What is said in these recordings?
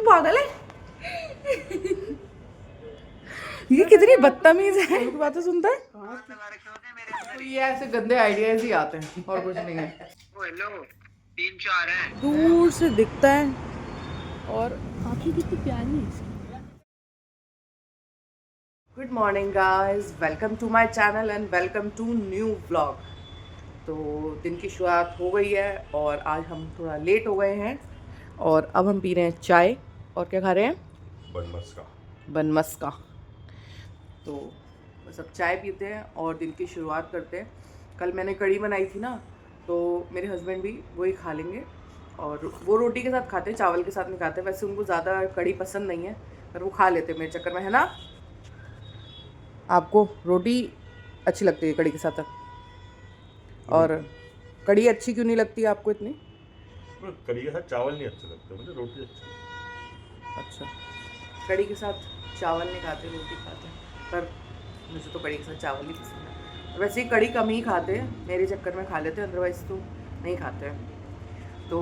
पागल है? ये कितनी बदतमीज है, उनकी बातें सुनता है। तो ये ऐसे गंदे आइडियाज ही आते हैं और कुछ नहीं है। हेलो, 3-4 है। दूर से दिखता है और आंखें कितनी प्यारी है इसकी। Good morning guys, welcome to my channel and welcome to new vlog. तो दिन की शुरुआत हो गई है और आज हम थोड़ा लेट हो गए हैं और अब हम पी रहे हैं चाय और क्या खा रहे हैं? बनमस्का। तो बस अब चाय पीते हैं और दिन की शुरुआत करते हैं। कल मैंने कढ़ी बनाई थी ना, तो मेरे हस्बैंड भी वही खा लेंगे और वो रोटी के साथ खाते हैं, चावल के साथ नहीं खाते। वैसे उनको ज़्यादा कढ़ी पसंद नहीं है पर वो खा लेते हैं मेरे चक्कर में, है ना? आपको रोटी अच्छी लगती है कढ़ी के साथ? और कढ़ी अच्छी क्यों नहीं लगती है आपको इतनी? कढ़ी के साथ चावल नहीं अच्छे लगते मुझे, रोटी अच्छी। अच्छा, कढ़ी के साथ चावल नहीं खाते, रोटी खाते हैं, पर मुझे तो कढ़ी के साथ चावल ही पसंद है। वैसे ही कढ़ी कम ही खाते हैं, मेरे चक्कर में खा लेते हैं, अदरवाइज़ तो नहीं खाते हैं। तो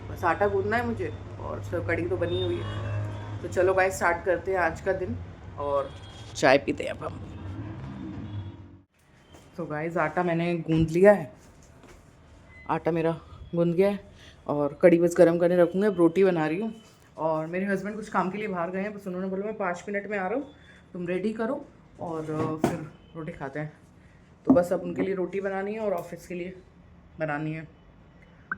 बस आटा गूंदना है मुझे और सब कढ़ी तो बनी हुई है। तो चलो गाइस, स्टार्ट करते हैं आज का दिन और चाय पीते हैं अब हम। तो गाइस, आटा मैंने गूंद लिया है, आटा मेरा गूंद गया है और कढ़ी बस गरम करने रखूँगी। अब रोटी बना रही हूँ और मेरे हस्बैंड कुछ काम के लिए बाहर गए हैं, बस उन्होंने बोला मैं 5 मिनट में आ रहा हूँ, तुम रेडी करो और फिर रोटी खाते हैं। तो बस अब उनके लिए रोटी बनानी है और ऑफिस के लिए बनानी है।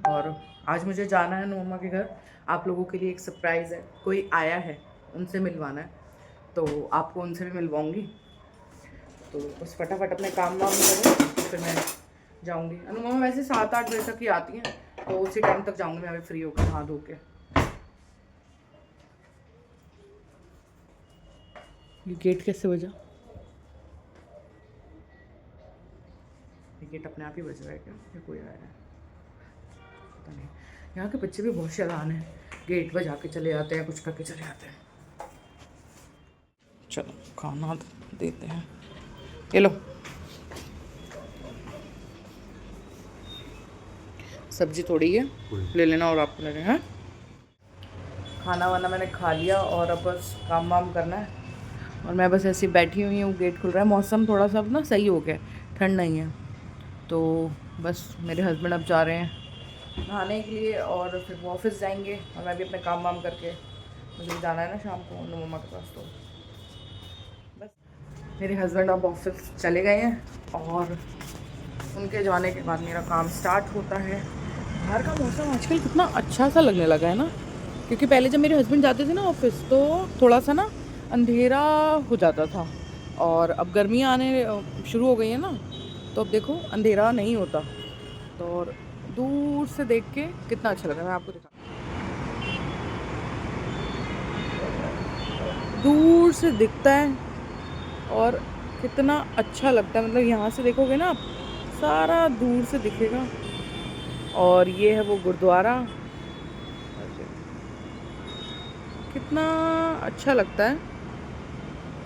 और आज मुझे जाना है नोमा के घर, आप लोगों के लिए एक सरप्राइज़ है, कोई आया है, उनसे मिलवाना है, तो आपको उनसे भी मिलवाऊँगी। तो बस फटाफट अपने काम वाम करो फिर मैं जाऊँगी। अनुमा वैसे 7-8 बजे तक ही आती हैं, तो उसी टाइम तक जाऊँगी मैं अभी फ्री होकर नहा धो के। ये गेट कैसे बजा? ये गेट अपने आप ही बज रहा है क्या, या कोई आ रहा है? पता नहीं। यहाँ के बच्चे भी बहुत शैतान हैं, गेट बजा के चले जाते हैं, कुछ करके चले जाते हैं। चलो खाना देते हैं, ये लो सब्जी थोड़ी है, ले लेना और आपको ले लेना है। खाना वाना मैंने खा लिया और अब बस काम वाम करना है और मैं बस ऐसी बैठी हुई हूँ। गेट खुल रहा है, मौसम थोड़ा सा अब ना सही हो गया, ठंड नहीं है। तो बस मेरे हस्बैंड अब जा रहे हैं नहाने के लिए और फिर वो ऑफिस जाएंगे और मैं भी अपने काम वाम करके, मुझे जाना है ना शाम को मम्मा के पास। तो बस मेरे हस्बैंड अब ऑफिस चले गए हैं और उनके जाने के बाद मेरा काम स्टार्ट होता है। बाहर का मौसम आजकल कितना अच्छा सा लगने लगा है ना, क्योंकि पहले जब मेरे हस्बैंड जाते थे ना ऑफिस तो थोड़ा सा ना अंधेरा हो जाता था और अब गर्मियाँ आने शुरू हो गई है ना, तो अब देखो अंधेरा नहीं होता। तो और दूर से देख के कितना अच्छा लगा, मैं आपको दिखा, दूर से दिखता है और कितना अच्छा लगता है। मतलब यहाँ से देखोगे ना आप, सारा दूर से दिखेगा। और ये है वो गुरुद्वारा, कितना अच्छा लगता है।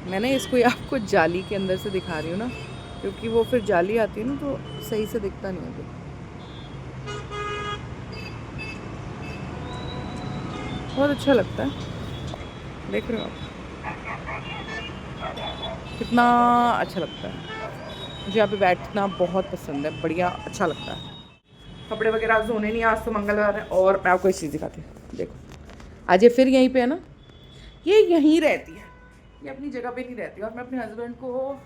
मैंने इसको आपको जाली के अंदर से दिखा रही हूँ ना, क्योंकि वो फिर जाली आती है ना तो सही से दिखता नहीं है। बहुत अच्छा लगता है, देख रहे हो आप कितना अच्छा लगता है। मुझे यहाँ पे बैठना बहुत पसंद है, बढ़िया अच्छा लगता है। कपड़े वगैरह धोने नहीं, आज तो मंगलवार है। और मैं आपको एक चीज़ दिखाती हूँ, देखो आज ये फिर यहीं पे है ना, ये यहीं रहती है, ये अपनी जगह पे नहीं रहती। और मैं अपने हस्बैंड को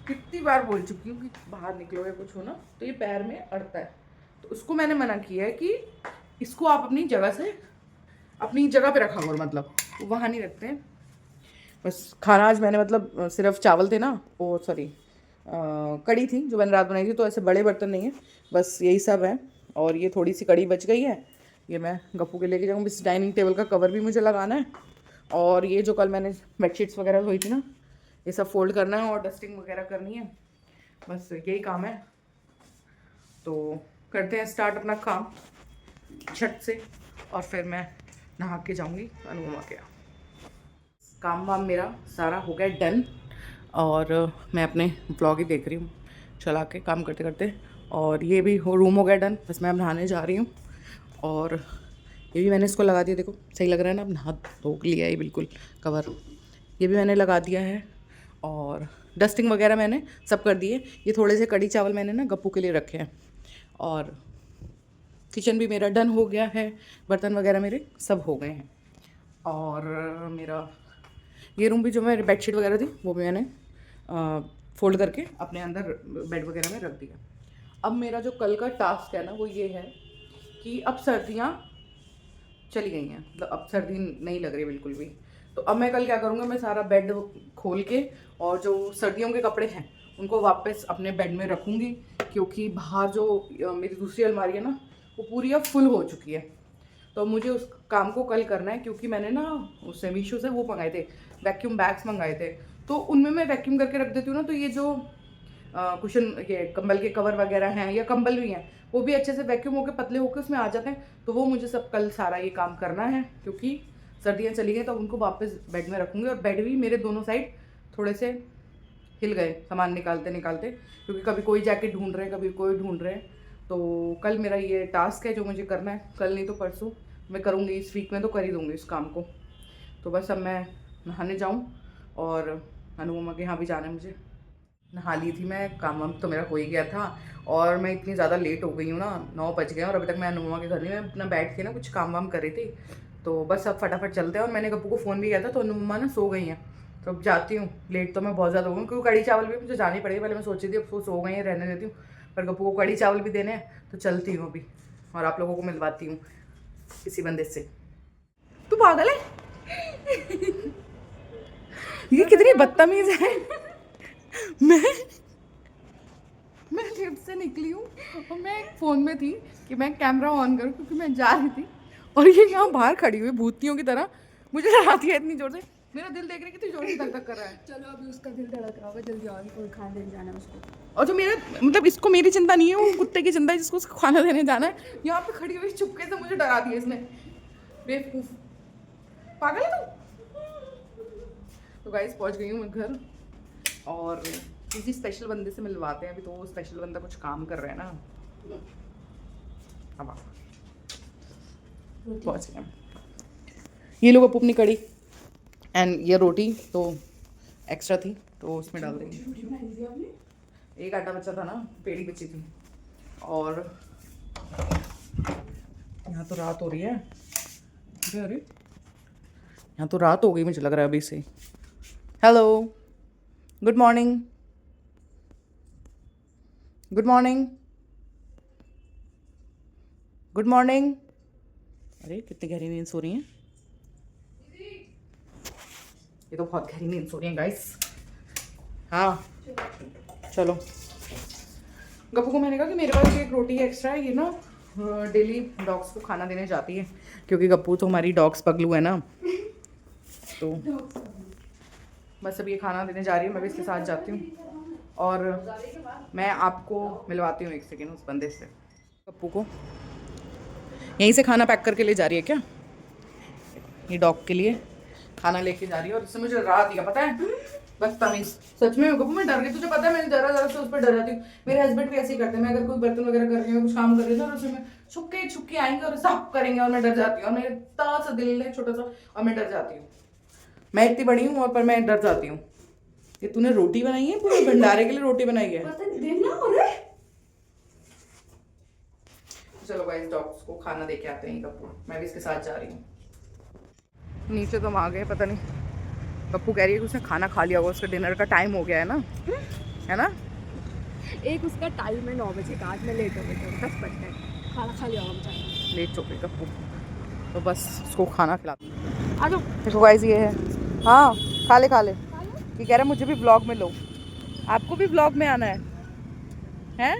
कितनी बार बोल चुकी हूँ कि बाहर निकलो या कुछ हो ना तो ये पैर में अड़ता है, तो उसको मैंने मना किया है कि इसको आप अपनी जगह से अपनी जगह पे रखा करो, मतलब वहाँ नहीं रखते हैं। बस खाना आज मैंने मतलब सिर्फ चावल थे ना, वो सॉरी कढ़ी थी जो मैंने रात बनाई थी, तो ऐसे बड़े बर्तन नहीं है, बस यही सब है। और ये थोड़ी सी कढ़ी बच गई है, ये मैं गप्पू के लेके जाऊँगी। इस डाइनिंग टेबल का कवर भी मुझे लगाना है और ये जो कल मैंने बेडशीट्स वगैरह धोई थी ना, ये सब फोल्ड करना है और डस्टिंग वगैरह करनी है, बस यही काम है। तो करते हैं स्टार्ट अपना काम छट से और फिर मैं नहा के जाऊँगी अनुपमा के यहाँ। काम वाम मेरा सारा हो गया डन और मैं अपने ब्लॉग ही देख रही हूँ चला के काम करते करते। और ये भी रूम हो गया डन, बस मैं अब नहाने जा रही हूँ। और ये भी मैंने इसको लगा दिया, देखो सही लग रहा है ना, अब नहा धो लिया है बिल्कुल कवर, ये भी मैंने लगा दिया है। और डस्टिंग वगैरह मैंने सब कर दिए। ये थोड़े से कड़ी चावल मैंने ना गप्पू के लिए रखे हैं। और किचन भी मेरा डन हो गया है, बर्तन वगैरह मेरे सब हो गए हैं। और मेरा ये रूम भी जो मेरी बेडशीट वगैरह थी वो भी मैंने फोल्ड करके अपने अंदर बेड वगैरह में रख दिया। अब मेरा जो कल का टास्क है ना वो ये है कि अब सर्दियाँ चली गई हैं, मतलब अब सर्दी नहीं लग रही बिल्कुल भी। तो अब मैं कल क्या करूँगा, मैं सारा बेड खोल के और जो सर्दियों के कपड़े हैं उनको वापस अपने बेड में रखूँगी, क्योंकि बाहर जो मेरी दूसरी अलमारी है ना वो पूरी अब फुल हो चुकी है। तो मुझे उस काम को कल करना है, क्योंकि मैंने ना उससे मीशो से वो मंगाए थे, वैक्यूम बैग्स मंगाए थे। तो उनमें मैं वैक्यूम करके रख देती हूँ ना, तो ये जो कुशन ये कंबल के कवर वगैरह हैं या कंबल भी हैं वो भी अच्छे से वैक्यूम होकर पतले होकर उसमें आ जाते हैं। तो वो मुझे सब कल सारा ये काम करना है, क्योंकि सर्दियाँ चली गई तो उनको वापस बेड में रखूँगी। और बेड भी मेरे दोनों साइड थोड़े से हिल गए सामान निकालते निकालते, क्योंकि कभी कोई जैकेट ढूंढ रहे हैं, कभी कोई ढूंढ रहे हैं। तो कल मेरा ये टास्क है जो मुझे करना है, कल नहीं तो परसों मैं करूँगी, इस वीक में तो कर ही दूँगी इस काम को। तो बस अब मैं नहाने जाऊँ, और अनुपमा के यहाँ भी जाना है मुझे। नहा ली थी मैं, काम वाम तो मेरा हो ही गया था, और मैं इतनी ज़्यादा लेट हो गई हूँ ना, 9 बज गए और अभी तक मैं अनुपमा के घर नहीं, मैं अपना बैठ के ना कुछ काम वाम कर रही थी। तो बस अब फटाफट चलते हैं। और मैंने गप्पू को फ़ोन भी किया था, तो अनुपमा ना सो गई हैं। तो अब जाती हूँ, लेट तो मैं बहुत ज़्यादा हो गई, क्योंकि कड़ी चावल भी मुझे जानी पड़ेगी। पहले मैं सोची थी अब वो सो गई हैं रहने देती हूँ, पर गप्पू को कड़ी चावल भी देने हैं, तो चलती हूँ अभी और आप लोगों को मिलवाती हूँ किसी बंदे से। तू पागल है? ये कितनी बदतमीज है। मैं लिफ्ट से निकली हूँ और मैं फ़ोन में थी कि मैं कैमरा ऑन करूँ, क्योंकि मैं जा रही थी, और ये यहाँ बाहर खड़ी हुई भूतियों की तरह मुझे डराती है इतनी जोर से। मेरा दिल देख रही है कितनी जोर से धक धक कर रहा है। चलो अभी उसका दिल धड़क रहा होगा, जल्दी आओ, कोई खाना देने जाना है उसको। और जो मेरा मतलब इसको मेरी चिंता नहीं है, वो कुत्ते की चिंता है जिसको उसको खाना देने जाना है। यहाँ पे खड़ी हुई चुपके से मुझे डरा दिया इसने, बेवकूफ पागल है तू। तो गाइस पहुँच गई हूँ मैं घर, और किसी स्पेशल बंदे से मिलवाते हैं अभी। तो वो स्पेशल बंदा कुछ काम कर रहा है ना। अब पहुँच गए। ये लोग अपनी कड़ी एंड ये रोटी तो एक्स्ट्रा थी, तो उसमें डाल देंगे। एक आटा बचा था ना, पेड़ी बची थी। और यहाँ तो रात हो रही है, अरे यहाँ तो रात हो गई मुझे लग रहा है अभी से। Hello, good morning, good morning, good morning. अरे कितनी गहरी नींद सो रही हैं, ये तो बहुत गहरी नींद सो रही हैं गाइस। हाँ चलो, गप्पू को मैंने कहा कि मेरे पास एक रोटी एक्स्ट्रा है, ये ना डेली डॉग्स को खाना देने जाती है, क्योंकि गप्पू तो हमारी डॉग्स पगलू है ना। तो बस अब ये खाना देने जा रही है, मैं भी इसके साथ जाती हूँ, और मैं आपको मिलवाती हूँ 1 सेकेंड उस बंदे से। गप्पू को यहीं से खाना पैक करके ले जा रही है क्या, ये डॉग के लिए खाना लेके जा रही है। और इससे मुझे डरा दिया, पता है, बदतमीज। सच में गप्पू मैं डर गई, तुझे पता है मैं जरा से उस पर डर जाती हूँ। मेरे हस्बैंड भी ऐसे ही करते हैं, मैं अगर कोई बर्तन वगैरह कर रही हूँ, कुछ काम कर रही हूँ ना, उसमें छुपके आएंगे और साफ करेंगे, और मैं डर जाती हूँ। और मेरा इतना सा दिल है छोटा सा, और मैं डर जाती हूँ। मैं इतनी बड़ी हूँ और पर मैं डर जाती हूँ। ये तूने रोटी बनाई है, पूरे भंडारे के लिए रोटी बनाई है। चलो गाइस, डॉग्स को खाना दे के आते हैं गप्पू, मैं भी इसके साथ जा रही हूँ। नीचे तो हम आ गए, पता नहीं गप्पू कह रही है कि उसने खाना खा लिया होगा, उसका डिनर का टाइम हो गया है ना, है ना। एक उसका टाइम है 9 बजे का, आज मैं लेट हो गई, 10 बज गए, खाना खा लिया होगा बेचारा, लेट हो गई गप्पू। तो बस उसको खाना खिलाते हैं। आ जाओ। देखो गाइस ये है, हाँ खा ले ये कह रहा है मुझे भी ब्लॉग में लो। आपको भी ब्लॉग में आना है, हैं?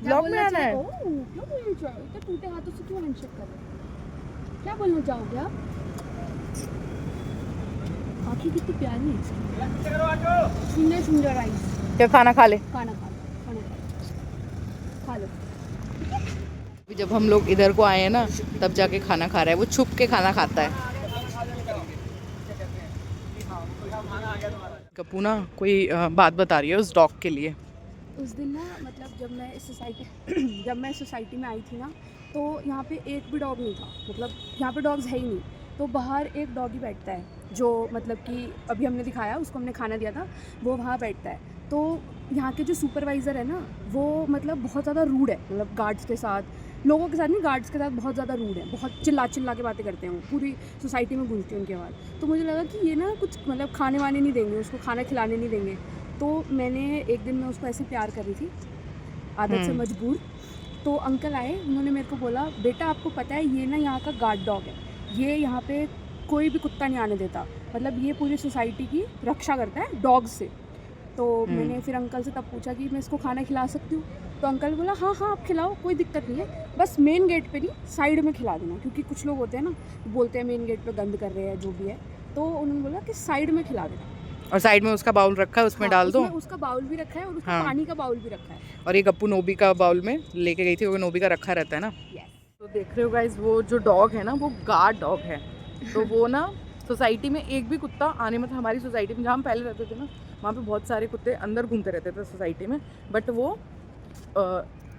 ब्लॉग में आना है। क्यों बोलना चाहोगे, तो टूटे हाथों से क्यों हैंडशेक कर रहे हो, क्या बोलना चाहोगे आप? आँखें कितनी प्यारी है इसकी, सुंदर सुंदर आईज। क्या खाना खा ले, खाना खा लो। जब हम लोग इधर को आए हैं ना, तब जाके खाना खा रहा है, वो छुप के खाना खाता है। गप्पू ना कोई बात बता रही है उस डॉग के लिए। उस दिन ना, मतलब जब मैं इस सोसाइटी में आई थी ना, तो यहाँ पे एक भी डॉग नहीं था, मतलब यहाँ पे डॉग्स है ही नहीं। तो बाहर एक डॉगी बैठता है जो मतलब कि अभी हमने दिखाया, उसको हमने खाना दिया था, वो वहाँ बैठता है। तो यहाँ के जो सुपरवाइज़र है ना, वो मतलब बहुत ज़्यादा रूड है, मतलब गार्ड्स के साथ, लोगों के साथ नहीं, गार्ड्स के साथ बहुत ज़्यादा रूड है, बहुत चिल्ला चिल्ला के बातें करते हैं, वो पूरी सोसाइटी में गूंजती है उनके आवाज़। तो मुझे लगा कि ये ना कुछ मतलब खाने वाने नहीं देंगे, उसको खाना खिलाने नहीं देंगे। तो मैंने एक दिन में उसको ऐसे प्यार कर रही थी, आदत से मजबूर। तो अंकल आए, उन्होंने मेरे को बोला, बेटा आपको पता है ये ना यहाँ का गार्ड डॉग है, ये यहाँ पे कोई भी कुत्ता नहीं आने देता, मतलब ये पूरी सोसाइटी की रक्षा करता है डॉग से। तो मैंने फिर अंकल से तब पूछा कि मैं इसको खाना खिला सकती हूँ? तो अंकल बोला हाँ हाँ आप खिलाओ, कोई दिक्कत नहीं है, बस मेन गेट पे नहीं, साइड में खिला देना, क्योंकि कुछ लोग होते हैं ना, बोलते हैं मेन गेट पे गंद कर रहे हैं जो भी है। तो उन्होंने बोला कि साइड में खिला देना। और साइड में उसका बाउल रखा है, उसमें डाल दो। उसका बाउल भी रखा है और उसका हाँ। पानी का बाउल भी रखा है। और ये गप्पू नोबी का बाउल में लेके गई थी, क्योंकि नोबी का रखा रहता है ना। तो देख रहे हो गाइज, वो जो डॉग है ना वो गार्ड डॉग है। तो वो ना सोसाइटी में एक भी कुत्ता आने, मतलब हमारी सोसाइटी में जहाँ हम पहले रहते थे ना, वहाँ पे बहुत सारे कुत्ते अंदर घूमते रहते थे सोसाइटी में। बट वो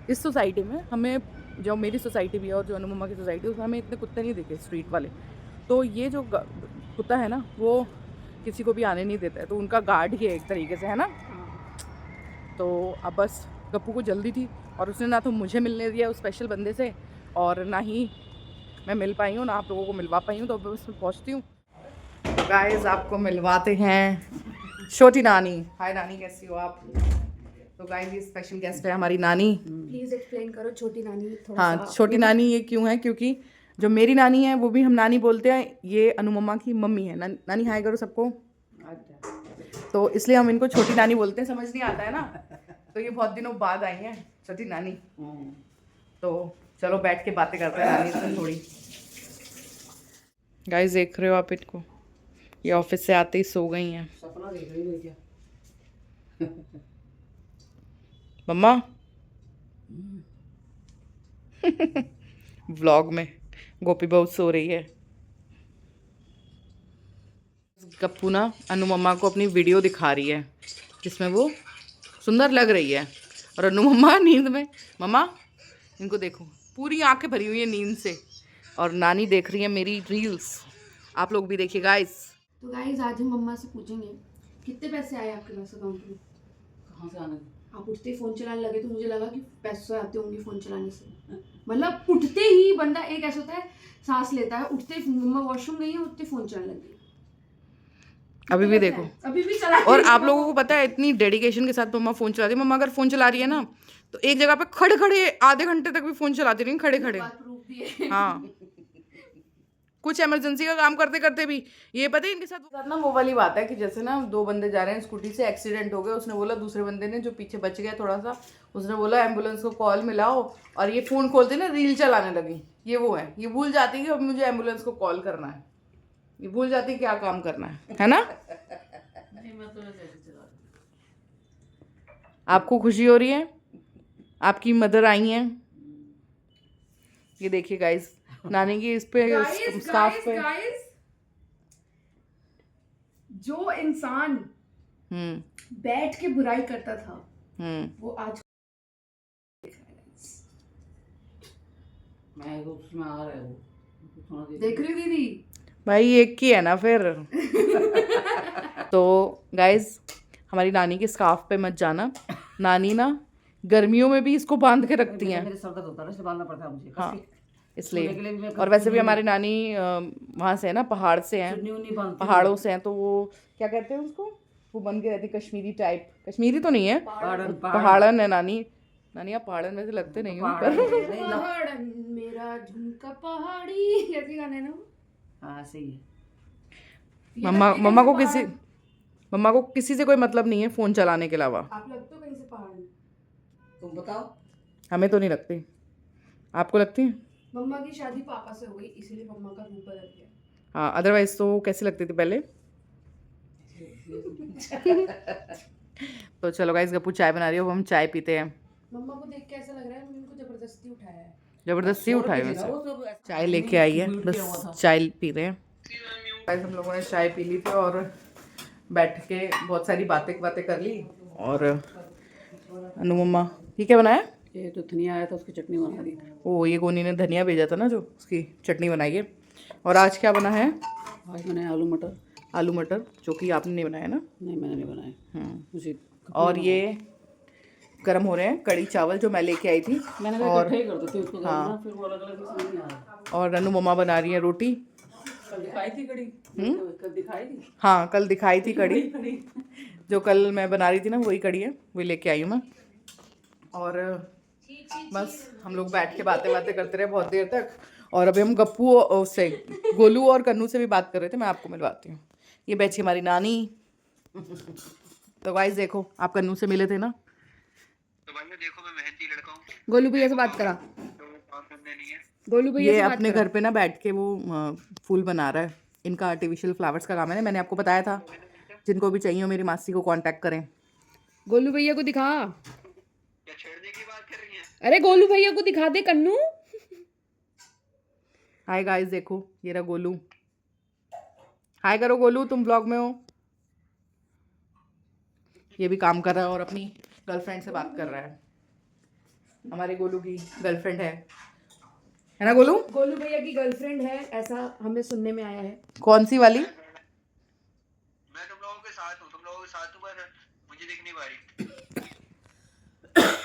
इस सोसाइटी में हमें, जो मेरी सोसाइटी भी है और जो अनुपमा की सोसाइटी है, उसमें हमें इतने कुत्ते नहीं दिखे स्ट्रीट वाले। तो ये जो कुत्ता है ना, वो किसी को भी आने नहीं देता है, तो उनका गार्ड ही है एक तरीके से, है ना। तो अब बस गप्पू को जल्दी थी, और उसने ना तो मुझे मिलने दिया उस स्पेशल बंदे से, और ना ही मैं मिल पाई हूँ, ना आप लोगों को मिलवा पाई हूँ। तो अब बस मैं पहुँचती हूँ। गाइस आपको मिलवाते हैं छोटी नानी। हाय नानी, कैसी हो आप? तो गाइस ये स्पेशल गेस्ट है हमारी नानी। प्लीज एक्सप्लेन करो छोटी नानी थोड़ा हाँ, सा। छोटी नानी ये क्यों है? क्योंकि जो मेरी नानी है वो भी हम नानी बोलते हैं, ये अनुपमा की मम्मी है। नानी हाय करो सबको। तो इसलिए हम इनको छोटी नानी बोलते हैं, समझ नहीं आता है ना। तो ये बहुत दिनों बाद आई है छोटी नानी। तो चलो बैठ के बातें करते हैं नानी से थोड़ी। गाइस देख रहे हो आप इनको, ये ऑफिस से आते ही सो गई हैं। सपना देख रही है क्या? मम्मा व्लॉग में गोपी बहुत सो रही है। गप्पू ना अनु मम्मा को अपनी वीडियो दिखा रही है, जिसमें वो सुंदर लग रही है, और अनु मम्मा नींद में, मम्मा इनको देखो, पूरी आंखें भरी हुई है नींद से, और नानी देख रही है मेरी रील्स। आप लोग भी देखिए गाइस। तो गाइस आज हम मम्मा से पूछेंगे कितने पैसे आए आपके पास अकाउंट में? कहाँ से आने? आप उठते ही फोन चलाने लगे, तो मुझे लगा कि पैसे आते होंगे फोन चलाने से। मतलब उठते ही बंदा एक ऐसा होता है, सांस लेता है, उठते ही मम्मा वॉशरूम गई है, उठते फोन चलाने लगी। अभी भी देखो, अभी भी चला। और आप लोगों को पता है इतनी डेडिकेशन के साथ मम्मा फ़ोन चलाती है। मम्मा अगर फ़ोन चला रही है ना, तो एक जगह पे खड़े खड़े आधे घंटे तक भी फ़ोन चलाती रही, खड़े खड़े। हाँ, कुछ इमरजेंसी का काम करते करते भी। ये पता है इनके साथ ना वो वाली बात है कि जैसे ना दो बंदे जा रहे हैं स्कूटी से, एक्सीडेंट हो गया, उसने बोला, दूसरे बंदे ने जो पीछे बच गया थोड़ा सा, उसने बोला एम्बुलेंस को कॉल मिलाओ, और ये फ़ोन खोलते ना रील चलाने लगी। ये वो है, ये भूल जाती है कि अब मुझे एम्बुलेंस को कॉल करना है, ये भूल जाती है क्या काम करना है ना। आपको खुशी हो रही है, आपकी मदर आई हैं। ये देखिए गाइस, नानी की इस पे स्कार्फ पे जो इंसान बैठ के बुराई करता था, वो आज मैं उसमें आ रहा हूँ, देख रही दीदी। भाई एक ही है ना फिर। तो गाइस हमारी नानी के स्कार्फ पे मत जाना, नानी ना गर्मियों में भी इसको बांध के रखती हैं। मेरे सर दर्द होता है, इसलिए बांधना पड़ता है मुझे। हाँ, इसलिए। और वैसे भी हमारी नानी वहाँ से है ना, पहाड़ से हैं, पहाड़ों से हैं, तो वो क्या कहते हैं उसको, वो बन के रहती कश्मीरी टाइप। कश्मीरी तो नहीं है, पहाड़न है नानी। नानी आप पहाड़न में से लगते नहीं हो, पर मेरा झुमका पहाड़ी, कैसे गाना है ना? हाँ सही है। मम्मा को किसी से कोई मतलब नहीं है फ़ोन चलाने के अलावा। आप लगते हो कहीं से पहाड़ में? तुम बताओ। हमें तो नहीं लगती, आपको लगती है? मम्मा की शादी पापा से हो गई, इसीलिए मम्मा का रूप बदल गया। हाँ, अदरवाइज तो कैसी लगती थी पहले। तो चलो गाइस, गप्पू चाय बना रही है, अब हम चाय पीते हैं। मम्मा को देख के ऐसा लग रहा है उनको जबरदस्ती उठाया है। जबरदस्ती उठाई वैसे, चाय लेके आई है, बस चाय पी रहे हैं। गाइस हम लोगों ने चाय पी ली थी और बैठ के बहुत सारी बातें कर ली। और अनु मम्मा, ये क्या बनाया? ये तो धनिया आया था उसकी चटनी बना दी। ओ ये गोनी ने धनिया भेजा था ना जो उसकी चटनी बनाई है। और आज क्या बना है? आज मैंने आलू मटर। आलू मटर, जो कि आपने नहीं बनाया ना? नहीं मैंने नहीं बनाया। मुझे और ये गर्म हो रहे हैं कड़ी चावल जो मैं लेके आई थी। मैंने कहा और इकट्ठे ही कर देते उसको करना, फिर वो अलग अलग समझ नहीं आ रहा। और रनु मम्मा बना रही है रोटी। कल दिखाई थी कड़ी। कल दिखाई थी हाँ कल दिखाई थी कड़ी, कड़ी। जो कल मैं बना रही थी ना वही कड़ी है, वही लेके आई हूँ मैं। और बस हम लोग बैठ के बातें करते रहे बहुत देर तक। और अभी हम गप्पू से गोलू और कन्नू से भी बात कर रहे थे। मैं आपको मिलवाती हूँ, ये बैठी हमारी नानी। तो गाइस देखो, आप कन्नू से मिले थे ना? तो भाई देखो मैं मेहनती लड़का हूँ, गोलू भैया से बात करा। तो काम करने नहीं है। गोलू भैया ये से बात अपने करा। घर पे ना बैठ के वो फूल बना रहा है। इनका आर्टिफिशियल फ्लावर्स का काम है ना, मैंने आपको बताया था। जिनको भी चाहिए हो मेरी मासी को कांटेक्ट करें। गोलू भैया को दिखा। क्या छेड़ने की बात कर रही है? अरे गोलू भैया को दिखा दे कन्नू। हाय गाइस देखो, ये रहा गोलू। हाय करो गोलू, तुम ब्लॉग में हो। ये भी काम कर रहा है और अपनी गर्लफ्रेंड से बात कर रहा है। हमारे गोलू की गर्लफ्रेंड है ना गोलू? गोलू भैया की गर्लफ्रेंड है, ऐसा हमें सुनने में आया है। कौन सी वाली? मैं तुम लोगों के साथ हूँ, पर मुझे दिख नहीं पा रही।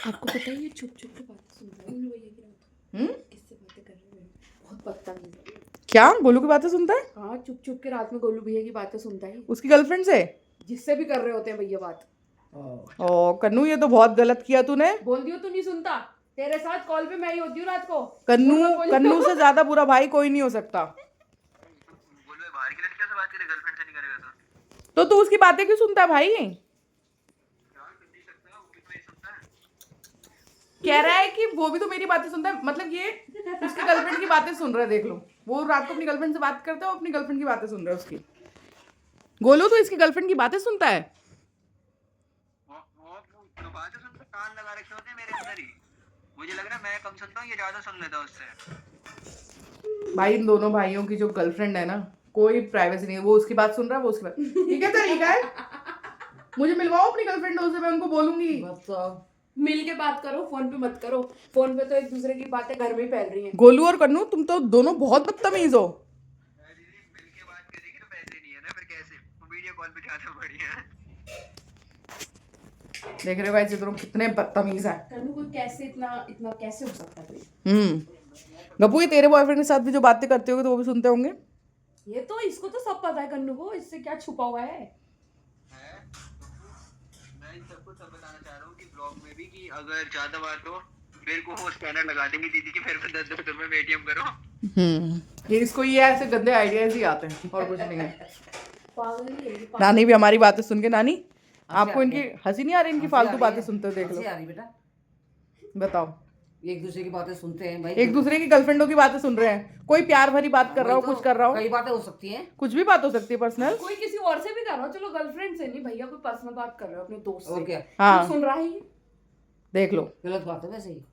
आपको पता है ये चुप चुप के बातें सुन रहा है गोलू भैया की रात। किससे बातें कर रहे हैं? बहुत बदतमीज है। क्या गोलू की बातें सुनता है? हाँ चुप चुप के रात में गोलू भैया की बातें सुनता है, उसकी गर्लफ्रेंड से? जिससे भी कर रहे होते हैं भैया बात। ओ कन्नू, ये तो बहुत गलत किया तूने। बोल दियो तू नहीं सुनता, तेरे साथ कॉल पे मैं ही होती हूँ रात को। कन्नू से ज्यादा बुरा भाई कोई नहीं हो सकता। बोल मैं बाहर की लड़कियों से बात करे, गर्लफ्रेंड से नहीं करेगा तो तू उसकी बातें क्यों सुनता है भाई? यार कर नहीं सकता, वो भी तो नहीं सुनता है। कह रहा है कि वो भी तो मेरी बातें सुनता है, मतलब ये उसकी गर्लफ्रेंड की बातें सुन रहा है। देख लो, वो रात को अपनी गर्लफ्रेंड से बात करता है, वो अपनी गर्लफ्रेंड की बातें सुन रहा है उसकी। गोलू तो इसकी गर्लफ्रेंड की बातें सुनता है। वो तो बातें सुनते कान लगा रखे होते हैं मेरे अंदर ही। मुझे लग रहा है मैं कम सुनता हूँ, ये ज्यादा सुन लेता है उससे। भाई इन दोनों भाइयों की जो गर्लफ्रेंड है ना, कोई प्राइवेसी नहीं है। वो उसकी बात सुन रहा है, वो उसकी बात। ये क्या तरीका है? मुझे मिलवाओ अपनी गर्लफ्रेंड से, मैं उनको बोलूंगी। मिल के बात करो, फोन पे मत करो। फोन पे तो एक दूसरे की बातें घर में ही फैल रही हैं। गोलू और कन्नू, तुम तो दोनों बहुत बदतमीज हो। दीदी मिल के बात करेगी तो पैसे नहीं है ना, फिर कैसे? वीडियो कॉल पे ज्यादा बढ़िया है। देख रहे हो भाई, ये दोनों कितने बदतमीज हैं। कन्नू को कैसे इतना कैसे हो सकता है? गप्पू, ये तेरे बॉयफ्रेंड के साथ भी जो बातें करते होगे तो वो भी सुनते होंगे। ये तो इसको तो सब पता है कन्नू को, इससे क्या छुपा हुआ है? मैं इन सबको सब बताना चाह रहा हूँ कि ब्लॉग में भी कि अगर ज्यादा बात हो मेरे को वो स्कैनर लगा देंगी दीदी की, फिर 10-10 रुपए में ATM करो। ये इसको ये ऐसे गंदे आइडियाज ही आते हैं और कुछ नहीं है। पागल ही है ये। नानी भी हमारी बातें सुन के, नानी आपको इनकी हंसी नहीं आ रही? इनकी फालतू बातें सुनते हो, देख लो। आ रही बेटा, बताओ। एक दूसरे की बातें सुनते हैं भाई। एक दूसरे की गर्लफ्रेंडों की बातें सुन रहे हैं। कोई प्यार भरी बात कर रहा हो, कुछ कर रहा हो, कई बातें हो सकती हैं। कुछ भी बात हो सकती है पर्सनल। कोई किसी और से भी कर रहा हो, चलो गर्लफ्रेंड से नहीं भैया, कोई पर्सनल बात कर रहे हो अपने दोस्त और से। क्या? हाँ सुन रहा है। देख लो, गलत बात है वैसे ही।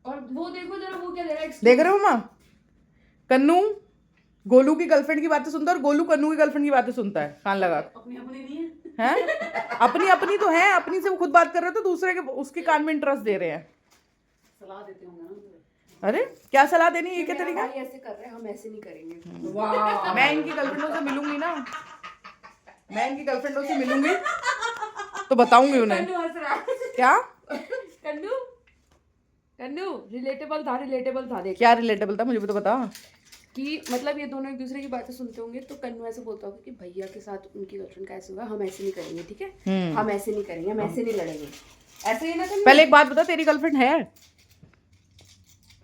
और वो देखो जरा, वो क्या दे रहा है? देख रहे हो माँ? कन्नू गोलू की गर्लफ्रेंड की बातें सुनता है और गोलू कन्नू की गर्लफ्रेंड की बातें सुनता है कान लगा के। अपनी अपनी नहीं है। हैं? अपनी अपनी तो है, अपनी से वो खुद बात कर रहे हो तो दूसरे के उसके कान में इंटरेस्ट दे रहे हैं। सलाह देते होंगे ना। अरे क्या सलाह देनी, ये क्या तरीका? भाई ऐसे कर रहे हैं, हम ऐसे नहीं करेंगे। वाह, मैं इनकी गर्लफ्रेंडों से मिलूंगी ना, मैं इनकी गर्लफ्रेंडों से मिलूंगी तो बताऊंगी उन्हें। कन्नू हंस रहा है। क्या कन्नू कन्नू रिलेटेबल था देख। क्या रिलेटेबल था, मुझे भी तो बता। कि मतलब ये दोनों एक दूसरे की बातें सुनते होंगे तो कन्नू ऐसे बोलता होगा कि भैया के साथ उनकी गर्लफ्रेंड का ऐसे होगा, हम ऐसे नहीं करेंगे, ठीक है? हम ऐसे नहीं करेंगे, हम ऐसे नहीं लड़ेंगे, ऐसे ही ना कन्नू। पहले एक बात बता, तेरी गर्लफ्रेंड है?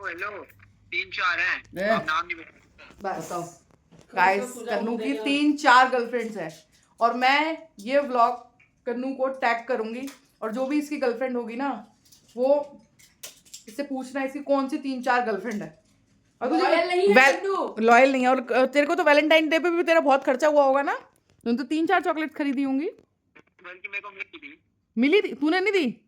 हेलो 3-4 हैं, अब नाम नहीं बता। बस गाइस, कन्नू की 3-4 गर्लफ्रेंड्स हैं और मैं ये व्लॉग कन्नू को टैग करूंगी और जो भी इसकी गर्लफ्रेंड होगी ना, वो इससे पूछना इसकी कौन सी 3-4 गर्लफ्रेंड है। और तुझे लॉयल नहीं है कन्नू। लॉयल नहीं है। और तेरे को तो वैलेंटाइन डे पे भी तेरा बहुत खर्चा हुआ होगा ना, तूने तो 3-4 चॉकलेट खरीदी होंगी। बल्कि मेरे को मिली थी। मिली थी? तूने नहीं दी?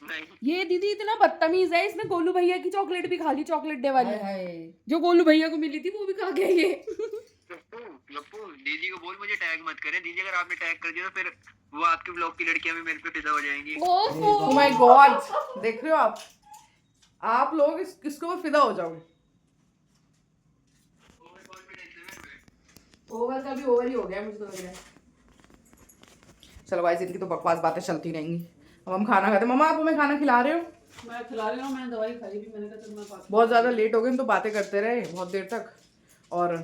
नहीं, ये दीदी इतना बदतमीज है, इसने गोलू भैया की चॉकलेट भी खा ली, चॉकलेट डे वाली हाय। जो गोलू भैया को मिली थी वो भी खा गया ये। गप्पू दीदी को बोल मुझे टैग मत करे। दीदी अगर आपने टैग कर दिया तो फिर वो आपके ब्लॉग की लड़कियां भी मेरे पे फिदा हो जाएंगी। ओह माय गॉड, देख रहे हो आप? आप लोग किसके ऊपर फिदा हो जाओगे। ओवर का भी ओवर ही हो गया मुझे तो लग रहा है। चलो गाइस, इनकी तो बकवास बातें चलती रहेंगी। अब हम खाना खाते हैं। मम्मा, आप हमें खाना खिला रहे हो? मैं खिला रही हूँ, मैंने दवाई खाई भी, मैंने कहा चल मैं बात बहुत ज़्यादा लेट हो गए, हम तो बातें करते रहे बहुत देर तक और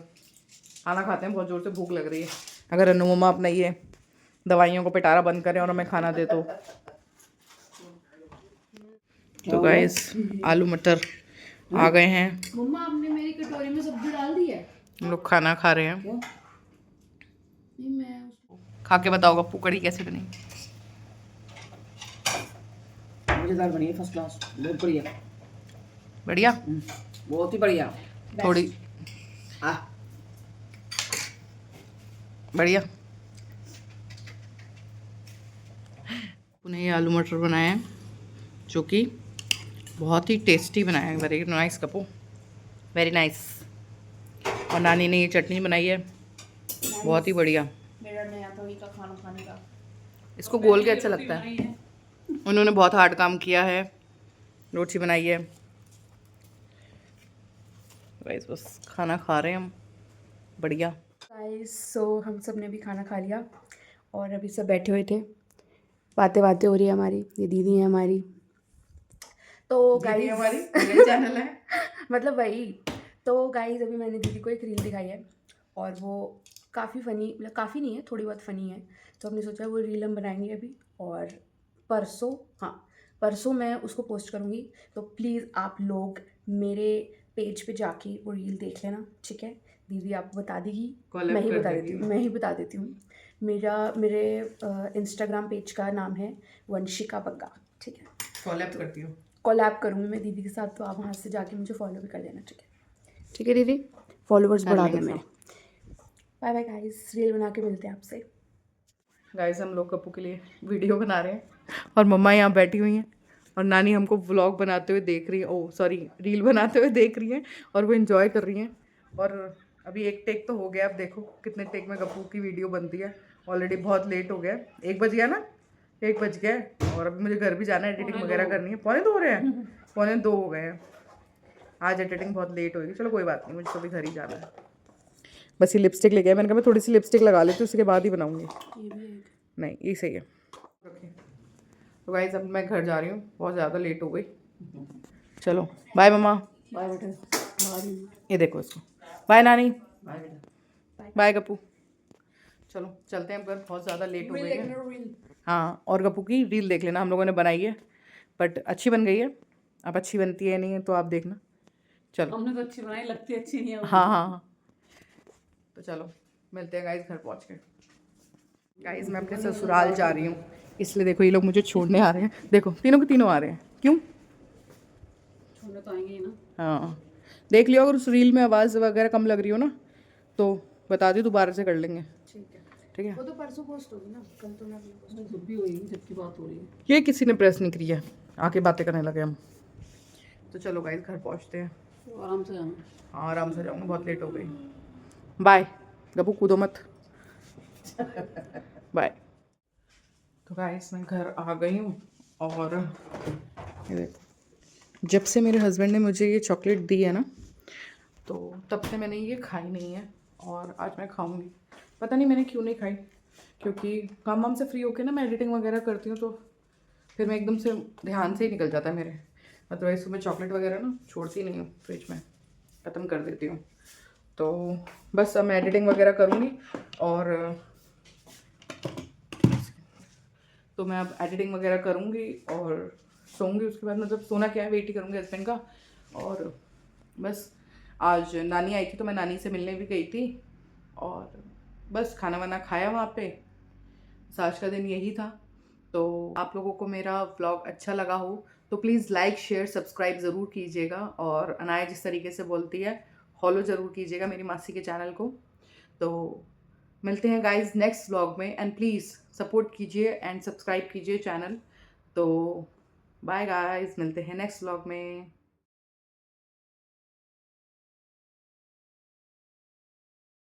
खाना खाते हैं। बहुत ज़ोर से भूख लग रही है। अगर अनु मम्मा अपना ये दवाइयों को पिटारा बंद करें और हमें खाना दे तो गाइस आलू मटर आ गए हैं। मम्मा आपने मेरी कटोरी में सब्जी डाल दी है। हम लोग खाना खा रहे हैं। क्यों? नहीं, मैं खा के बताओ गप्पू कड़ी कैसे बनी। मजेदार बनी है, फर्स्ट क्लास, बहुत बढ़िया। बढ़िया, बहुत ही बढ़िया। थोड़ी आ बढ़िया। उन्हें ये आलू मटर बनाए हैं जो कि बहुत ही टेस्टी बनाया है। Very nice कपू, very nice. और नानी ने ये चटनी बनाई है, बहुत ही बढ़िया। मेरा नया तरीका खाना खाने का। इसको गोल के अच्छा लगता है। उन्होंने बहुत हार्ड काम किया है, रोटी बनाई है। गाइस बस खाना खा रहे हैं हम, बढ़िया। गाइस सो हम सब ने भी खाना खा लिया और अभी सब बैठे हुए थे, बातें हो रही है हमारी। ये दीदी है हमारी। तो गाइस हमारी चैनल है मतलब वही। तो गाइस अभी मैंने दीदी को एक रील दिखाई है और वो काफ़ी फ़नी, मतलब काफ़ी नहीं है, थोड़ी बहुत फ़नी है। तो हमने सोचा वो रील हम बनाएंगे अभी और परसों मैं उसको पोस्ट करूँगी। तो प्लीज़ आप लोग मेरे पेज पे जाके वो रील देख लेना, ठीक है। दीदी आपको बता देगी, मैं ही बता देती हूँ। मेरे इंस्टाग्राम पेज का नाम है वंशिका बग्गा, ठीक है। कोलैब करूँगी मैं दीदी के साथ, तो आप वहाँ से जाके मुझे फॉलो भी कर लेना, ठीक है। ठीक है दीदी, फॉलोवर्स बढ़ा दो मेरे। बाय बाय गाइस, रील बना के मिलते हैं आपसे। गाइस हम लोग कप्पू के लिए वीडियो बना रहे हैं और मम्मा यहाँ बैठी हुई हैं और नानी हमको व्लॉग बनाते हुए देख रही है, रील बनाते हुए देख रही हैं और वो एंजॉय कर रही हैं। और अभी एक टेक तो हो गया, अब देखो कितने टेक में कप्पू की वीडियो बनती है। ऑलरेडी बहुत लेट हो गया, 1 बज गया ना, 1 बज गया और अभी मुझे घर भी जाना है, एडिटिंग वगैरह करनी है। 1:45 हो रहे हैं, 1:45 हो गए हैं। आज एडिटिंग बहुत लेट होगी, चलो कोई बात नहीं, मुझे तो भी घर ही जाना है। बस ये लिपस्टिक लेके आया, मैंने कहा मैं थोड़ी सी लिपस्टिक लगा लेती हूँ, उसके बाद ही बनाऊंगी। नहीं ये सही है। तो गाइस अब मैं घर जा रही हूँ, बहुत ज़्यादा लेट हो गई। चलो बाय मम्मा, बाय बेटा। ये देखो इसको, बाय नानी, बाय बेटा। बाय गप्पू। चलो चलते हैं, पर बहुत ज़्यादा लेट हो गई है। हाँ, और गप्पू की रील देख लेना, हम लोगों ने बनाई है बट अच्छी बन गई है। अब अच्छी बनती है नहीं है तो आप देखना। चलो हमने तो अच्छी बनाई, लगती अच्छी नहीं है वो। हाँ। तो चलो मिलते हैं गाइस घर पहुँच के। गाइस मैं अपने ससुराल जा रही हूँ, इसलिए देखो ये लोग मुझे छोड़ने आ रहे हैं। देखो तीनों के तीनों आ रहे हैं, क्यों? छोड़ने तो आएंगे ही ना। हाँ देख लियो, अगर उस रील में आवाज़ वगैरह कम लग रही हो ना तो बता दियो, दोबारा से कर लेंगे, ठीक है। वो तो परसों पोस्ट होगी ना, कल तो मैं अपनी पोस्ट। जब भी होगी, जब की बात हो रही है। ये किसी ने प्रेस नहीं करी है, आके बातें करने लगे हम। तो चलो गाइस घर पहुँचते हैं। तो आराम से जाना। हाँ आराम से जाऊँगा, बहुत लेट हो गई। बाय गप्पू, कूदो मत। बाय। तो गाइस मैं घर आ गई हूँ और ये देखो, जब से मेरे हस्बैंड ने मुझे ये चॉकलेट दी है ना, तो तब से मैंने ये खाई नहीं है और आज मैं खाऊंगी। पता नहीं मैंने क्यों नहीं खाई, क्योंकि काम वाम से फ्री होके ना मैं एडिटिंग वगैरह करती हूँ तो फिर मैं एकदम से ध्यान से ही निकल जाता है मेरे। अदरवाइज सुबह चॉकलेट वगैरह ना छोड़ती नहीं हूँ, फ्रिज में ख़त्म कर देती हूँ। तो बस अब मैं एडिटिंग वगैरह करूँगी और तो मैं अब एडिटिंग वगैरह करूँगी और सोऊंगी। उसके बाद मतलब सोना क्या है, वेट ही करूँगी हस्बैंड का। और बस आज नानी आई थी तो मैं नानी से मिलने भी गई थी और बस खाना वाना खाया वहाँ पे। आज का दिन यही था। तो आप लोगों को मेरा व्लॉग अच्छा लगा हो तो प्लीज़ लाइक शेयर सब्सक्राइब ज़रूर कीजिएगा और अनाया जिस तरीके से बोलती है फॉलो ज़रूर कीजिएगा मेरी मासी के चैनल को। तो मिलते हैं गाइज नेक्स्ट व्लॉग में एंड प्लीज़ सपोर्ट कीजिए एंड सब्सक्राइब कीजिए चैनल। तो बाय गाइज, मिलते हैं नेक्स्ट व्लॉग में।